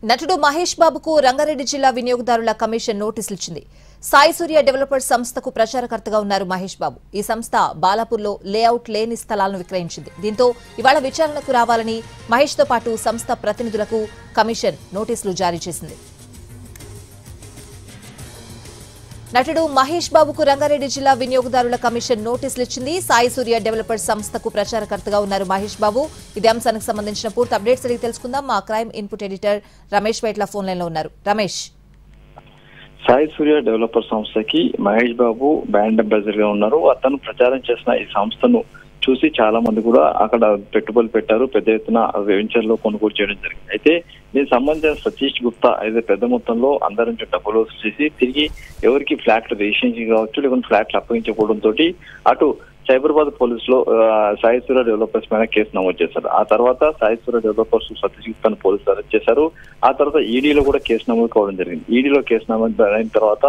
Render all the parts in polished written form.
నటుడు మహేష్ బాబుకు రంగారెడ్డి జిల్లా వినియోగదారుల కమిషన్ నోటీసులు ఇచ్చింది. సాయి సూర్య డెవలపర్స్ సంస్థకు ప్రచారకర్తగా ఉన్నారు మహేష్ బాబు. ఈ సంస్థ బాలాపూర్లో లేఅవుట్ లేని స్థలాలను విక్రయించింది. దీంతో ఇవాళ విచారణకు రావాలని మహేష్ తో పాటు సంస్థ ప్రతినిధులకు కమిషన్ నోటీసులు జారీ చేసింది. నటుడు మహేష్ బాబుకు రంగారెడ్డి జిల్లా వినియోగదారుల కమిషన్ నోటీసులు ఇచ్చింది. సాయి సూర్య డెవలపర్స్ సంస్థకు ప్రచారకర్తగా ఉన్నారు మహేష్ బాబు. ఇదే అంశానికి సంబంధించిన పూర్తి అప్డేట్స్ అడిగి తెలుసుకుందాం. మా crime input editor Ramesh Vaitla phone line లో ఉన్నారు. రమేష్, సాయి సూర్య డెవలపర్ సంస్థకి మహేష్ బాబు బ్రాండ్ అంబాసిడర్ గా ఉన్నారు. అతను ప్రచారం చేసిన ఈ సంస్థను చూసి చాలా మంది కూడా అక్కడ పెట్టుబడులు పెట్టారు. పెద్ద ఎత్తున వెంచర్ లో కొనుగోలు చేయడం జరిగింది. అయితే దీనికి సంబంధించిన సతీష్ గుప్తా అయితే పెద్ద మొత్తంలో అందరి నుంచి డబ్బులు వసూలు చేసి తిరిగి ఎవరికి ఫ్లాట్లు రిజిస్ట్రేషన్ కావచ్చు లేకుంటే ఫ్లాట్లు అప్పగించకపోవడంతో అటు సైబరాబాద్ పోలీసులో సాయి సూర్య డెవలపర్స్ పైన కేసు నమోదు చేశారు. ఆ తర్వాత సాయి సూర్య డెవలపర్స్ సతీష్ గుప్తాను పోలీసులు అరెస్ట్ చేశారు. ఆ తర్వాత ఈడీలో కూడా కేసు నమోదు కావడం జరిగింది. ఈడీలో కేసు నమోదు అయిన తర్వాత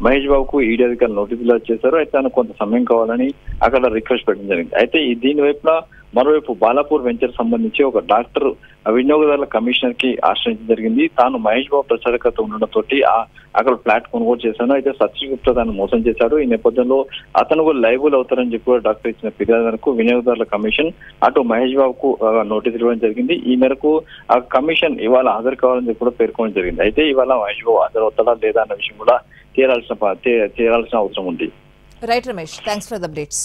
మహేష్ బాబుకు ఈడీ అధికారులు నోటీసులు చేశారు. అయితే తనకు కొంత సమయం కావాలని అక్కడ రిక్వెస్ట్ పెట్టడం జరిగింది. అయితే దీని వైపున మరోవైపు బాలాపూర్ వెంచర్ సంబంధించి ఒక డాక్టర్ వినియోగదారుల కమిషనర్ కి ఆశ్రయించడం జరిగింది. తాను మహేష్ బాబు ప్రచారకర్త ఉండడంతో అక్కడ ఫ్లాట్ కొనుగోలు చేశాను. అయితే సతీష్ గుప్తా తాను మోసం చేశాడు. ఈ నేపథ్యంలో అతను కూడా లైబుల్ అవుతారని చెప్పి డాక్టర్ ఇచ్చిన ఫిర్యాదు మేరకు వినియోగదారుల కమిషన్ అటు మహేష్ బాబుకు నోటీసులు ఇవ్వడం జరిగింది. ఈ మేరకు ఆ కమిషన్ ఇవాళ హాజరు కావాలని చెప్పి కూడా పేర్కొనడం జరిగింది. అయితే ఇవాళ మహేష్ బాబు హాజరు అవుతాడా లేదా అన్న విషయం కూడా తేరాల్సిన అవసరం ఉంది. Right Ramesh, thanks for the updates.